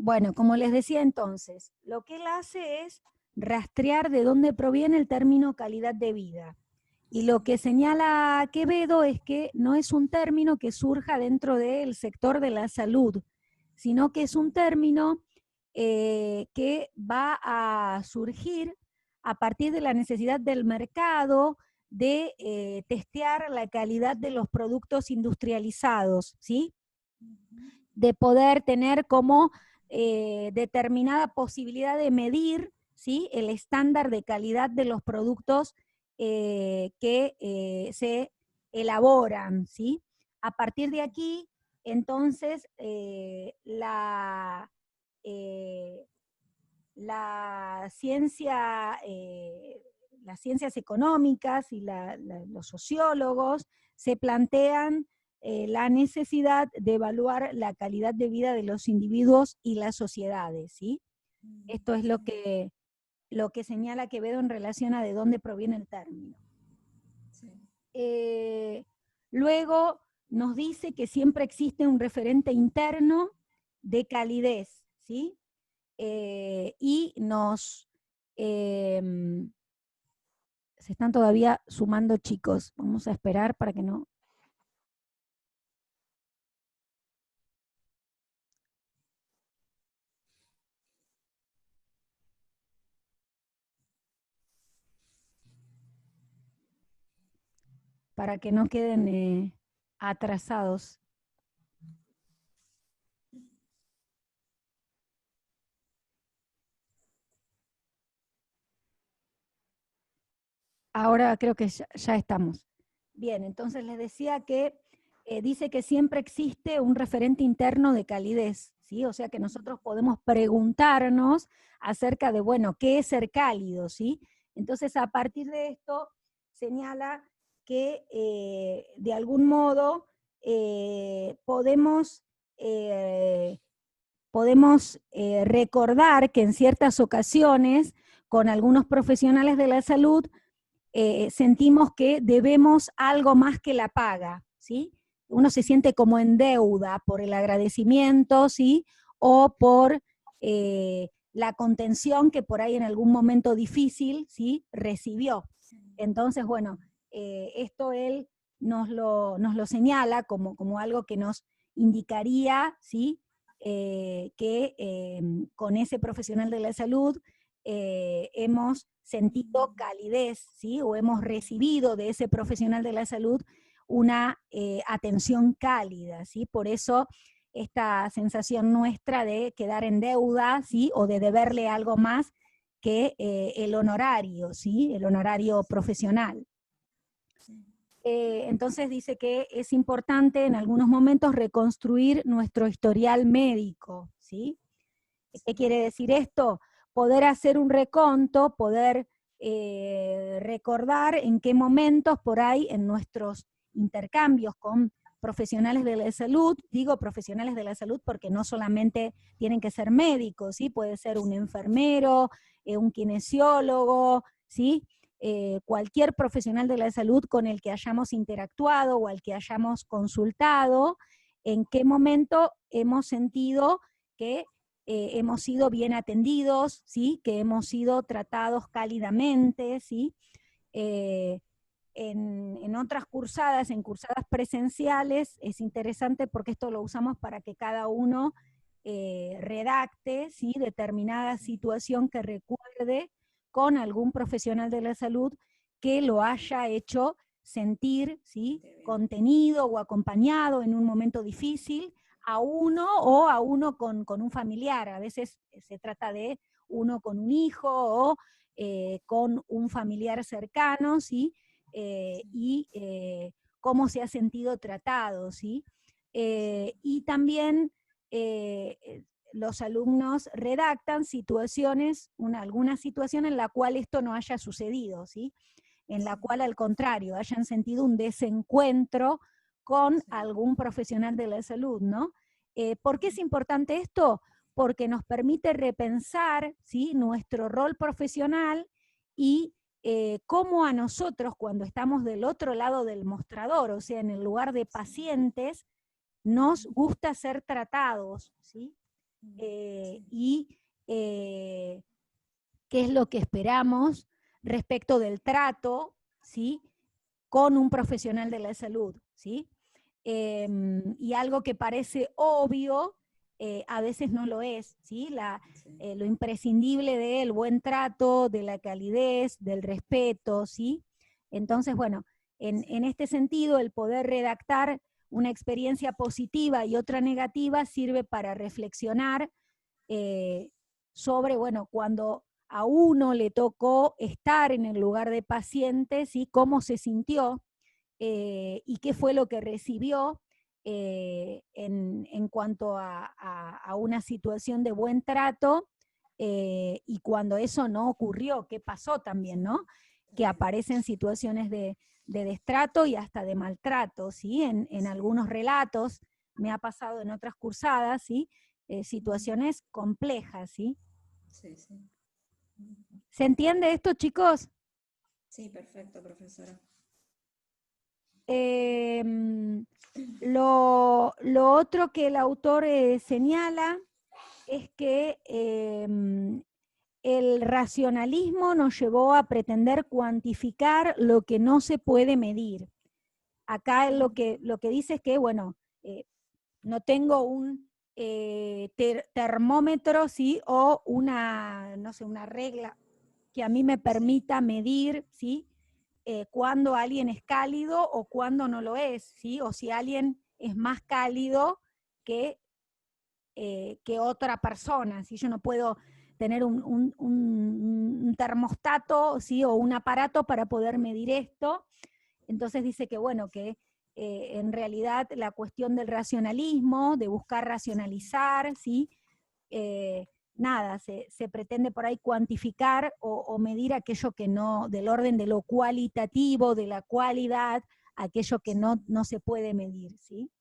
Bueno, como les decía entonces, lo que él hace es rastrear de dónde proviene el término calidad de vida. Y lo que señala Quevedo es que no es un término que surja dentro del sector de la salud, sino que es un término que va a surgir a partir de la necesidad del mercado de testear la calidad de los productos industrializados, ¿sí? De poder tener como determinada posibilidad de medir, ¿sí?, el estándar de calidad de los productos que se elaboran, ¿sí? A partir de aquí, entonces, la ciencia, las ciencias económicas y los sociólogos se plantean la necesidad de evaluar la calidad de vida de los individuos y las sociedades, ¿sí? Esto es lo que señala Quevedo en relación a de dónde proviene el término. Sí. Luego nos dice que siempre existe un referente interno de calidez, ¿sí? Y nos... se están todavía sumando chicos. Vamos a esperar para que no... para que no queden atrasados. Ahora creo que ya estamos. Bien, entonces les decía que dice que siempre existe un referente interno de calidez, ¿sí? O sea que nosotros podemos preguntarnos acerca de, bueno, ¿qué es ser cálido, ¿sí? Entonces a partir de esto señala que de algún modo podemos recordar que en ciertas ocasiones con algunos profesionales de la salud sentimos que debemos algo más que la paga, ¿sí? Uno se siente como en deuda por el agradecimiento, ¿sí? O por la contención que por ahí en algún momento difícil, ¿sí?, recibió. Entonces, bueno, esto él nos lo señala como algo que nos indicaría, ¿sí?, que con ese profesional de la salud hemos sentido calidez, ¿sí?, o hemos recibido de ese profesional de la salud una atención cálida, ¿sí? Por eso esta sensación nuestra de quedar en deuda, ¿sí?, o de deberle algo más que el honorario, ¿sí?, el honorario profesional. Entonces dice que es importante en algunos momentos reconstruir nuestro historial médico, ¿sí? ¿Qué quiere decir esto? Poder hacer un reconto, poder recordar en qué momentos por ahí en nuestros intercambios con profesionales de la salud, digo profesionales de la salud porque no solamente tienen que ser médicos, ¿sí? Puede ser un enfermero, un kinesiólogo, ¿sí? Cualquier profesional de la salud con el que hayamos interactuado o al que hayamos consultado, en qué momento hemos sentido que hemos sido bien atendidos, ¿sí?, que hemos sido tratados cálidamente, ¿sí? En otras cursadas, en cursadas presenciales, es interesante porque esto lo usamos para que cada uno redacte, ¿sí?, determinada situación que recuerde con algún profesional de la salud que lo haya hecho sentir, ¿sí?, contenido o acompañado en un momento difícil, a uno o a uno con un familiar. A veces se trata de uno con un hijo o con un familiar cercano, ¿sí? Y cómo se ha sentido tratado, ¿sí? Y también los alumnos redactan situaciones, alguna situación en la cual esto no haya sucedido, ¿sí? En la cual al contrario hayan sentido un desencuentro con algún profesional de la salud, ¿no? ¿Por qué es importante esto? Porque nos permite repensar, ¿sí?, nuestro rol profesional y cómo a nosotros, cuando estamos del otro lado del mostrador, o sea, en el lugar de pacientes, nos gusta ser tratados, ¿sí? y qué es lo que esperamos respecto del trato, ¿sí?, con un profesional de la salud, ¿sí? Y algo que parece obvio, a veces no lo es, ¿sí? Lo imprescindible del buen trato, de la calidez, del respeto, ¿sí? Entonces, bueno, en este sentido, el poder redactar una experiencia positiva y otra negativa sirve para reflexionar sobre, bueno, cuando a uno le tocó estar en el lugar de paciente, ¿sí?, cómo se sintió y qué fue lo que recibió en cuanto a una situación de buen trato y cuando eso no ocurrió, qué pasó también, ¿no? Que aparecen situaciones de destrato y hasta de maltrato, ¿sí? En algunos relatos, me ha pasado en otras cursadas, ¿sí? Situaciones complejas, ¿sí? Sí, sí. ¿Se entiende esto, chicos? Sí, perfecto, profesora. Lo otro que el autor señala es que el racionalismo nos llevó a pretender cuantificar lo que no se puede medir. Acá lo que dice es que, bueno, no tengo un termómetro, ¿sí?, o una, no sé, una regla que a mí me permita medir, ¿sí?, cuándo alguien es cálido o cuándo no lo es, ¿sí? O si alguien es más cálido que otra persona, ¿sí? Yo no puedo tener un termostato, ¿sí?, o un aparato para poder medir esto. Entonces dice que, bueno, que en realidad la cuestión del racionalismo, de buscar racionalizar, ¿sí?, nada, se pretende por ahí cuantificar o medir aquello que no, del orden de lo cualitativo, de la cualidad, aquello que no se puede medir, ¿sí?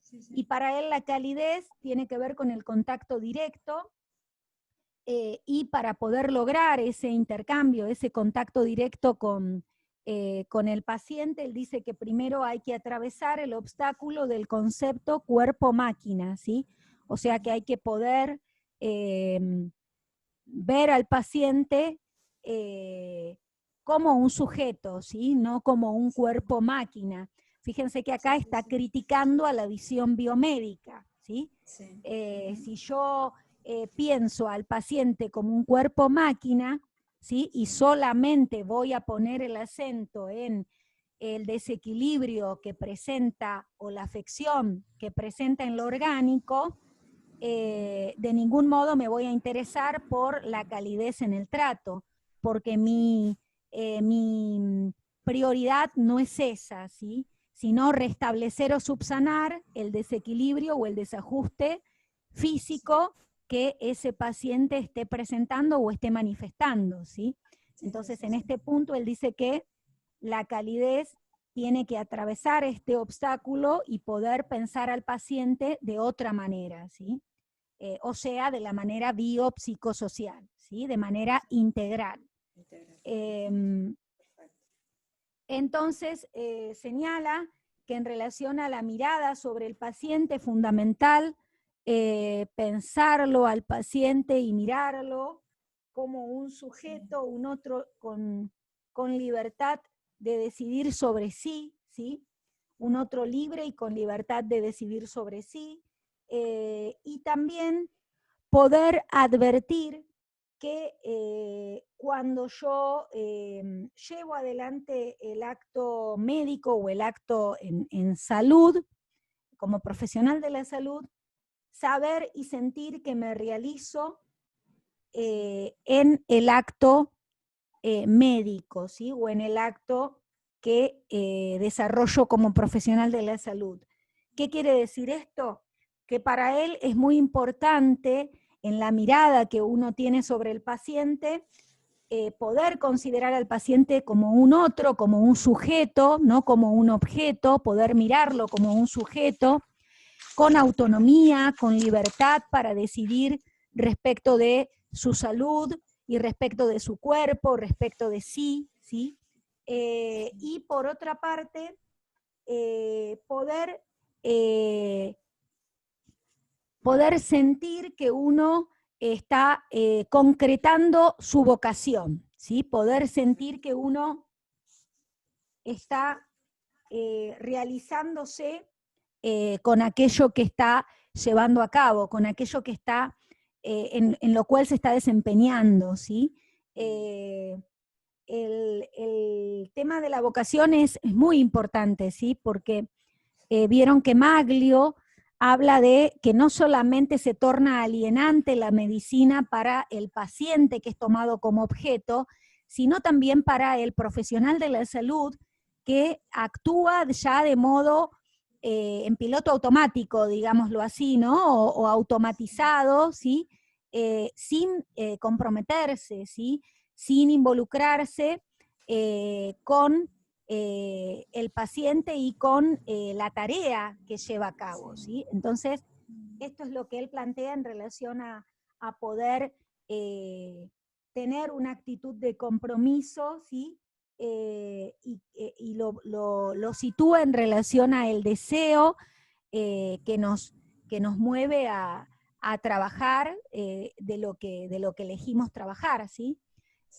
Sí, Y sí. para él la calidez tiene que ver con el contacto directo, y para poder lograr ese intercambio, ese contacto directo con el paciente, él dice que primero hay que atravesar el obstáculo del concepto cuerpo-máquina, ¿sí? O sea que hay que poder eh, ver al paciente como un sujeto, ¿sí?, no como un cuerpo-máquina. Fíjense que acá Sí, sí, está sí. criticando a la visión biomédica, ¿sí? Sí. Si yo pienso al paciente como un cuerpo-máquina, ¿sí?, y solamente voy a poner el acento en el desequilibrio que presenta o la afección que presenta en lo orgánico, de ningún modo me voy a interesar por la calidez en el trato, porque mi prioridad no es esa, ¿sí?, sino restablecer o subsanar el desequilibrio o el desajuste físico que ese paciente esté presentando o esté manifestando, ¿sí? Sí, sí, Entonces, sí, en sí. este punto, él dice que la calidez tiene que atravesar este obstáculo y poder pensar al paciente de otra manera, ¿sí? O sea, de la manera biopsicosocial, ¿sí?, de manera integral. Integral. Perfecto. Entonces, señala que en relación a la mirada sobre el paciente es fundamental pensarlo al paciente y mirarlo como un Sí. sujeto, un otro con libertad de decidir sobre sí, ¿sí? Un otro libre y con libertad de decidir sobre sí. Y también poder advertir que cuando yo llevo adelante el acto médico o el acto en salud, como profesional de la salud, saber y sentir que me realizo en el acto médico, ¿sí?, o en el acto que desarrollo como profesional de la salud. ¿Qué quiere decir esto? Que para él es muy importante en la mirada que uno tiene sobre el paciente, poder considerar al paciente como un otro, como un sujeto, no como un objeto, poder mirarlo como un sujeto, con autonomía, con libertad para decidir respecto de su salud y respecto de su cuerpo, respecto de sí, ¿sí? Y por otra parte, poder poder sentir que uno está concretando su vocación, ¿sí? Poder sentir que uno está realizándose con aquello que está llevando a cabo, con aquello que está, en lo cual se está desempeñando, ¿sí? El tema de la vocación es muy importante, ¿sí? Porque vieron que Maglio habla de que no solamente se torna alienante la medicina para el paciente que es tomado como objeto, sino también para el profesional de la salud que actúa ya de modo en piloto automático, digámoslo así, ¿no? O automatizado, ¿sí? Sin comprometerse, ¿sí? Sin involucrarse con el paciente y con la tarea que lleva a cabo, ¿sí? Entonces, esto es lo que él plantea en relación a poder tener una actitud de compromiso, ¿sí? Y lo sitúa en relación a el deseo que nos mueve a trabajar de lo que elegimos trabajar, ¿sí?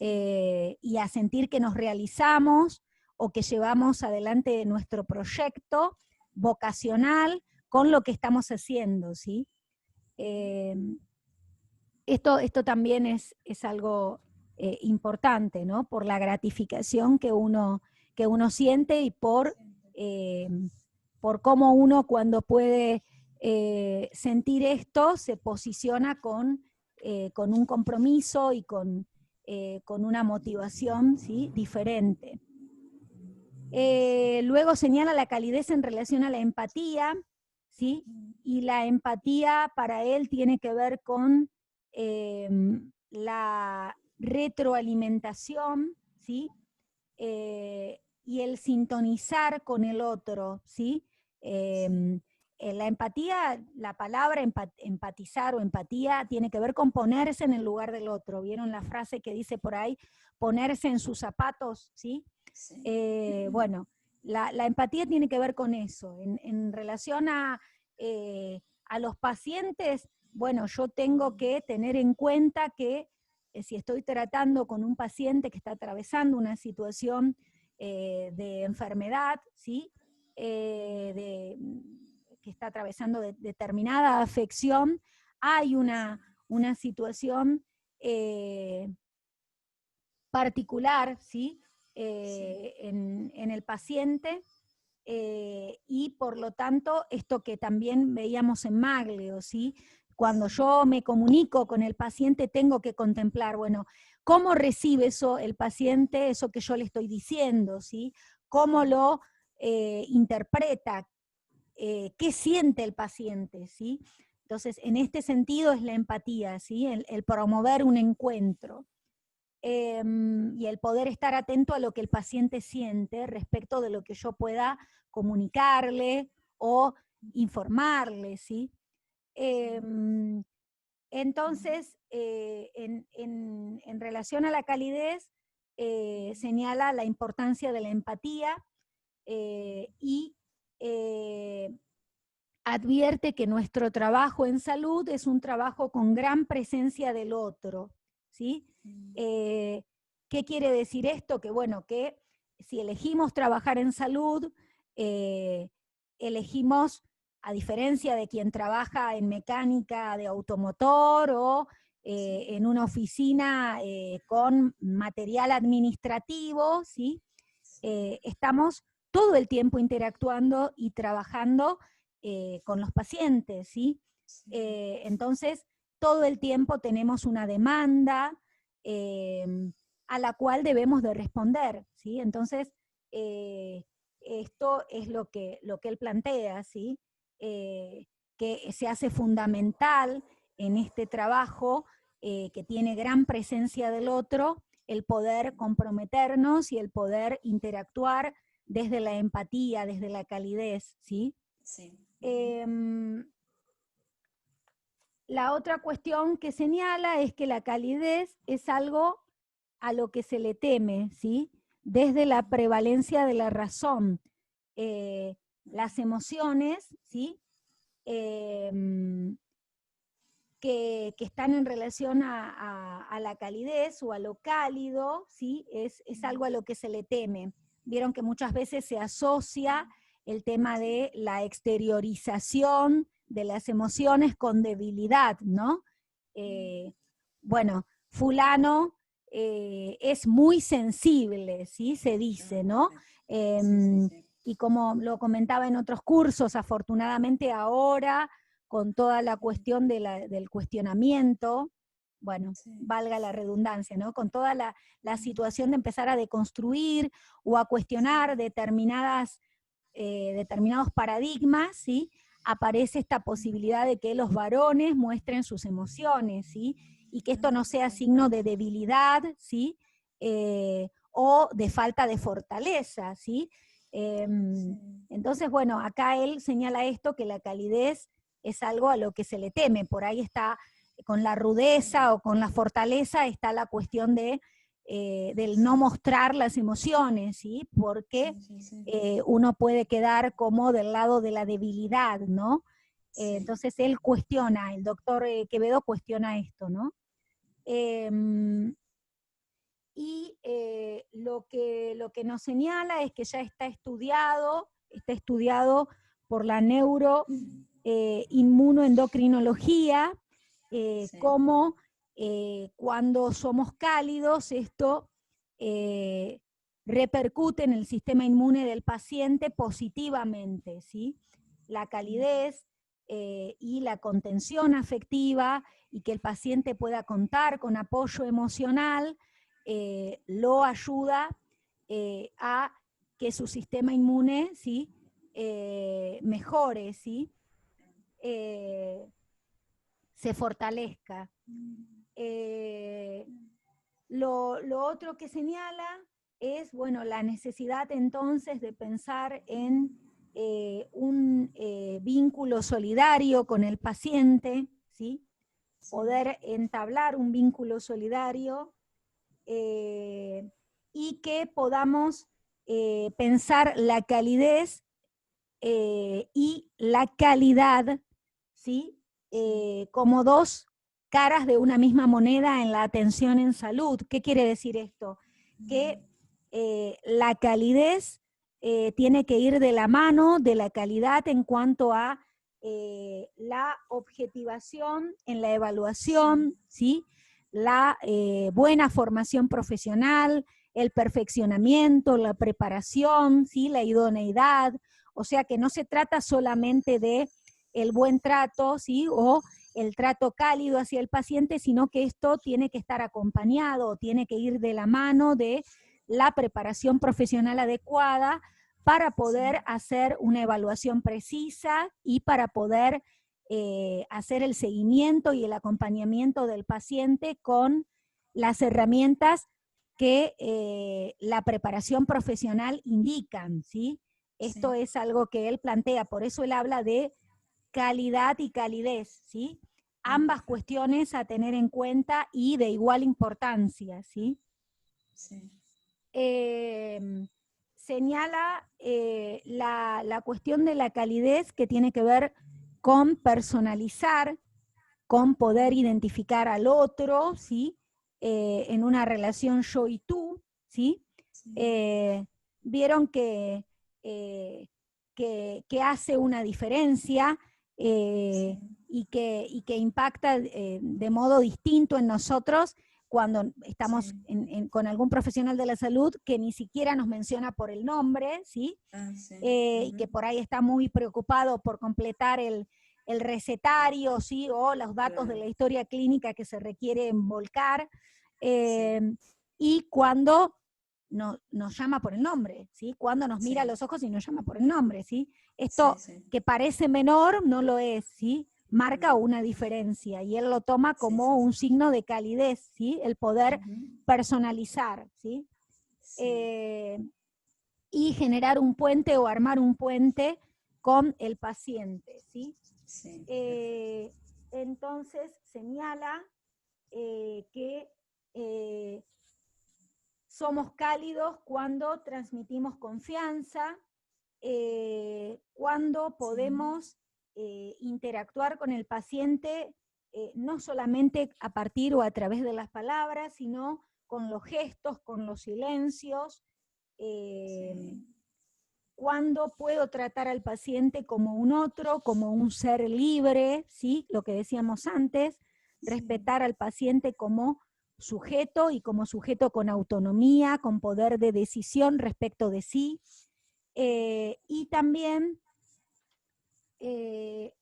Y a sentir que nos realizamos o que llevamos adelante nuestro proyecto vocacional con lo que estamos haciendo, ¿sí? Esto también es algo importante, ¿no? Por la gratificación que uno siente y por cómo uno cuando puede sentir esto se posiciona con un compromiso y con una motivación, ¿sí? Diferente. Luego señala la calidez en relación a la empatía, ¿sí? Y la empatía para él tiene que ver con la retroalimentación, ¿sí? Y el sintonizar con el otro, ¿sí? La empatía, la palabra empatizar o empatía tiene que ver con ponerse en el lugar del otro. ¿Vieron la frase que dice por ahí? Ponerse en sus zapatos, ¿sí? Sí. Bueno, la empatía tiene que ver con eso. En relación a los pacientes, bueno, yo tengo que tener en cuenta que si estoy tratando con un paciente que está atravesando una situación de enfermedad, ¿sí? Que está atravesando determinada afección, hay una situación particular, ¿sí? En el paciente, y por lo tanto, esto que también veíamos en Maglio, ¿sí? Cuando yo me comunico con el paciente, tengo que contemplar, bueno, cómo recibe eso el paciente, eso que yo le estoy diciendo, ¿sí? Cómo lo interpreta, qué siente el paciente, ¿sí? Entonces, en este sentido es la empatía, ¿sí? El promover un encuentro. Y el poder estar atento a lo que el paciente siente respecto de lo que yo pueda comunicarle o informarle, ¿sí? Entonces, en relación a la calidez, señala la importancia de la empatía y advierte que nuestro trabajo en salud es un trabajo con gran presencia del otro, ¿sí? ¿Qué quiere decir esto? Que bueno, que si elegimos trabajar en salud, elegimos, a diferencia de quien trabaja en mecánica de automotor o en una oficina con material administrativo, ¿sí? Estamos todo el tiempo interactuando y trabajando con los pacientes, ¿sí? Entonces, todo el tiempo tenemos una demanda a la cual debemos de responder, ¿sí? Entonces, esto es lo que él plantea, ¿sí? Que se hace fundamental en este trabajo que tiene gran presencia del otro, el poder comprometernos y el poder interactuar desde la empatía, desde la calidez, ¿sí? Sí. La otra cuestión que señala es que la calidez es algo a lo que se le teme, ¿sí? Desde la prevalencia de la razón. Las emociones, ¿sí? que están en relación a la calidez o a lo cálido, ¿sí? Es algo a lo que se le teme. Vieron que muchas veces se asocia el tema de la exteriorización de las emociones con debilidad, ¿no? Bueno, fulano es muy sensible, ¿sí? Se dice, ¿no? Y como lo comentaba en otros cursos, afortunadamente ahora, con toda la cuestión del cuestionamiento, bueno, valga la redundancia, ¿no? Con toda la situación de empezar a deconstruir o a cuestionar determinados paradigmas, ¿sí? Aparece esta posibilidad de que los varones muestren sus emociones, ¿sí? Y que esto no sea signo de debilidad, ¿sí? O de falta de fortaleza, ¿sí? Entonces, bueno, acá él señala esto, que la calidez es algo a lo que se le teme. Por ahí está, con la rudeza o con la fortaleza, está la cuestión del no mostrar las emociones, ¿sí? Porque uno puede quedar como del lado de la debilidad, ¿no? Entonces él cuestiona, el doctor Quevedo cuestiona esto, ¿no? Y lo que nos señala es que ya está estudiado por la neuroinmunoendocrinología, cómo cuando somos cálidos esto repercute en el sistema inmune del paciente positivamente, ¿sí? La calidez y la contención afectiva y que el paciente pueda contar con apoyo emocional lo ayuda a que su sistema inmune, ¿sí? Mejore, ¿sí? Se fortalezca. Lo otro que señala es, bueno, la necesidad entonces de pensar en un vínculo solidario con el paciente, ¿sí? Poder entablar un vínculo solidario y que podamos pensar la calidez y la calidad, ¿sí? Como dos caras de una misma moneda en la atención en salud. ¿Qué quiere decir esto? Que la calidez tiene que ir de la mano de la calidad en cuanto a la objetivación en la evaluación, ¿sí? La buena formación profesional, el perfeccionamiento, la preparación, ¿sí? La idoneidad. O sea que no se trata solamente de el buen trato, ¿sí? O el trato cálido hacia el paciente, sino que esto tiene que estar acompañado, tiene que ir de la mano de la preparación profesional adecuada para poder hacer una evaluación precisa y para poder hacer el seguimiento y el acompañamiento del paciente con las herramientas que la preparación profesional indican, ¿sí? Esto es algo que él plantea, por eso él habla de calidad y calidez, ¿sí? Ambas cuestiones a tener en cuenta y de igual importancia, ¿sí? Señala la cuestión de la calidez que tiene que ver con personalizar, con poder identificar al otro, ¿sí? En una relación yo y tú, ¿sí? Vieron que hace una diferencia y que impacta de modo distinto en nosotros cuando estamos con algún profesional de la salud que ni siquiera nos menciona por el nombre, ¿sí? Y que por ahí está muy preocupado por completar el recetario, ¿sí? O los datos de la historia clínica que se requieren volcar, y cuando nos llama por el nombre, ¿sí? Cuando nos mira a los ojos y nos llama por el nombre, ¿sí? Esto que parece menor no lo es, ¿sí? Marca una diferencia y él lo toma como un signo de calidez, ¿sí? El poder personalizar, ¿sí? Y generar un puente o armar un puente con el paciente, ¿sí? Entonces señala que somos cálidos cuando transmitimos confianza, cuando podemos interactuar con el paciente no solamente a partir o a través de las palabras, sino con los gestos, con los silencios, cuando puedo tratar al paciente como un otro, como un ser libre, ¿sí? Lo que decíamos antes, respetar al paciente como sujeto y como sujeto con autonomía, con poder de decisión respecto de sí, y también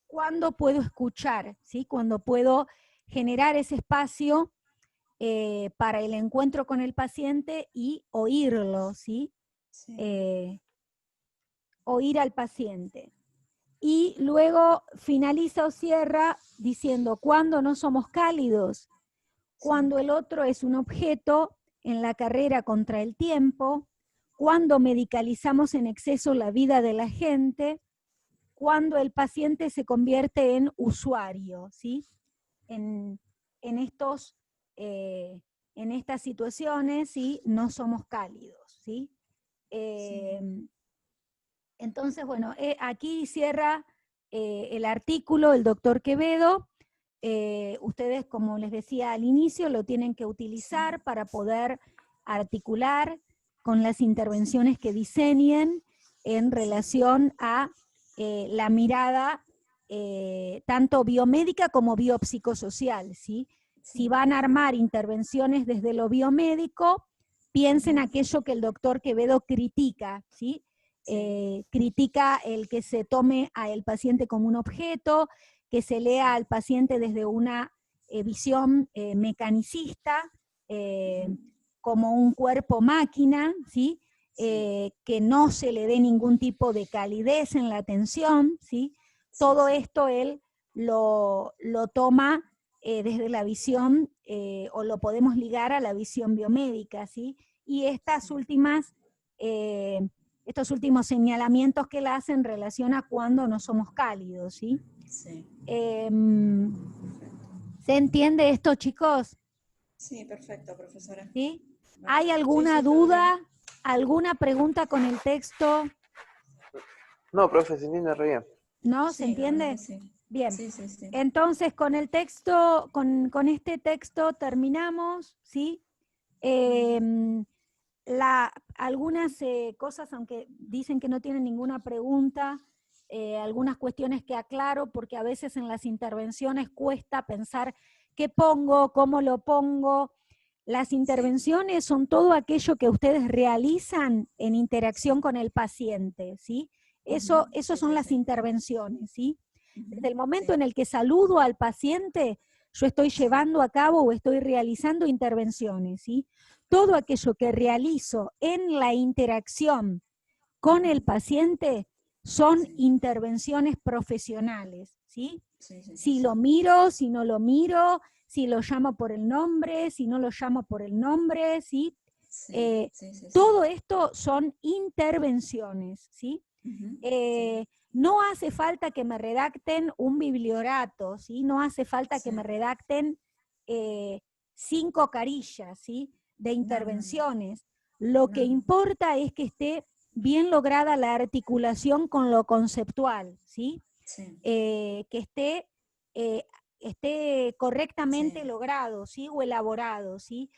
cuando puedo escuchar, ¿sí? Cuando puedo generar ese espacio para el encuentro con el paciente y oírlo, ¿sí? Oír al paciente. Y luego finaliza o cierra diciendo, cuando no somos cálidos, cuando el otro es un objeto en la carrera contra el tiempo, cuando medicalizamos en exceso la vida de la gente, cuando el paciente se convierte en usuario, ¿sí? En, en estos, en estas situaciones, ¿sí? No somos cálidos, ¿sí? Entonces, bueno, aquí cierra el artículo el doctor Quevedo. Ustedes, como les decía al inicio, lo tienen que utilizar para poder articular con las intervenciones que diseñen en relación a la mirada tanto biomédica como biopsicosocial, ¿sí? Si van a armar intervenciones desde lo biomédico, piensen aquello que el doctor Quevedo critica, ¿sí? Critica el que se tome al paciente como un objeto, que se lea al paciente desde una visión mecanicista, como un cuerpo máquina, ¿sí? Que no se le dé ningún tipo de calidez en la atención, ¿sí? Todo esto él lo toma desde la visión, o lo podemos ligar a la visión biomédica, ¿sí? Y estas últimas, estos últimos señalamientos que él hace en relación a cuando no somos cálidos, ¿sí? Sí. ¿Se entiende esto, chicos? Sí, perfecto, profesora. ¿Sí? ¿Hay alguna duda, alguna pregunta con el texto? No, profe, se entiende re bien. ¿No? ¿Se Sí, la verdad entiende? que sí. Bien. Sí, sí, sí. Entonces, con el texto, con este texto terminamos, ¿sí? Algunas cosas, aunque dicen que no tienen ninguna pregunta, algunas cuestiones que aclaro, porque a veces en las intervenciones cuesta pensar qué pongo, cómo lo pongo. Las intervenciones son todo aquello que ustedes realizan en interacción con el paciente, ¿sí? Eso son las intervenciones, ¿sí? Desde el momento en el que saludo al paciente, yo estoy llevando a cabo o estoy realizando intervenciones, ¿sí? Todo aquello que realizo en la interacción con el paciente son intervenciones profesionales, ¿sí? Si lo miro, si no lo miro, si lo llamo por el nombre, si no lo llamo por el nombre, ¿sí? Todo esto son intervenciones, ¿sí? No hace falta que me redacten un bibliorato, ¿sí? No hace falta que me redacten 5 carillas, ¿sí? De intervenciones. Lo que importa es que esté bien lograda la articulación con lo conceptual, ¿sí? Que esté correctamente logrado, ¿sí? O elaborado, ¿sí?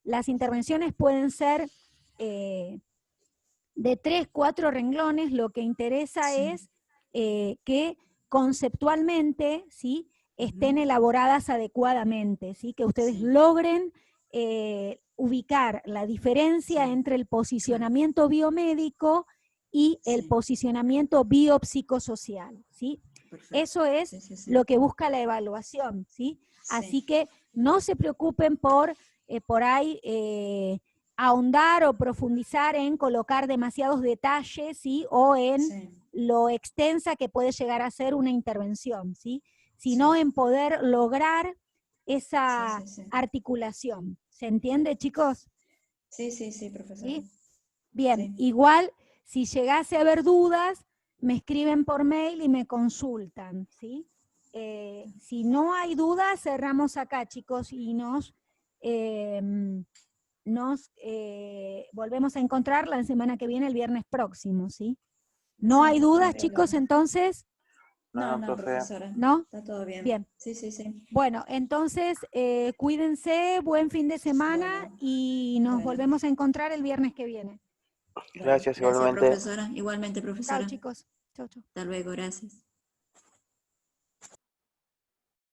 Las intervenciones pueden ser de 3, 4 renglones. Lo que interesa es que conceptualmente, ¿sí? Estén elaboradas adecuadamente, ¿sí? Que ustedes logren ubicar la diferencia entre el posicionamiento biomédico y el posicionamiento biopsicosocial, ¿sí? Eso es lo que busca la evaluación, ¿sí? Así que no se preocupen por ahí ahondar o profundizar en colocar demasiados detalles, ¿sí? O en lo extensa que puede llegar a ser una intervención, ¿sí? Sino en poder lograr esa articulación. ¿Se entiende, chicos? Sí, sí, sí, profesora. ¿Sí? Bien, igual si llegase a haber dudas, me escriben por mail y me consultan, ¿sí? Si no hay dudas, cerramos acá, chicos, y nos volvemos a encontrar la semana que viene, el viernes próximo, ¿sí? ¿No hay dudas, chicos, entonces? No, no, profe. profesora. ¿No? Está todo bien. Bien. Sí, sí, sí. Bueno, entonces cuídense, buen fin de semana Bueno, y nos bueno. volvemos a encontrar el viernes que viene. Bueno, Gracias, gracias, igualmente. profesora. Igualmente, Chao, profesora. chicos. Chau, chau. Hasta luego, gracias.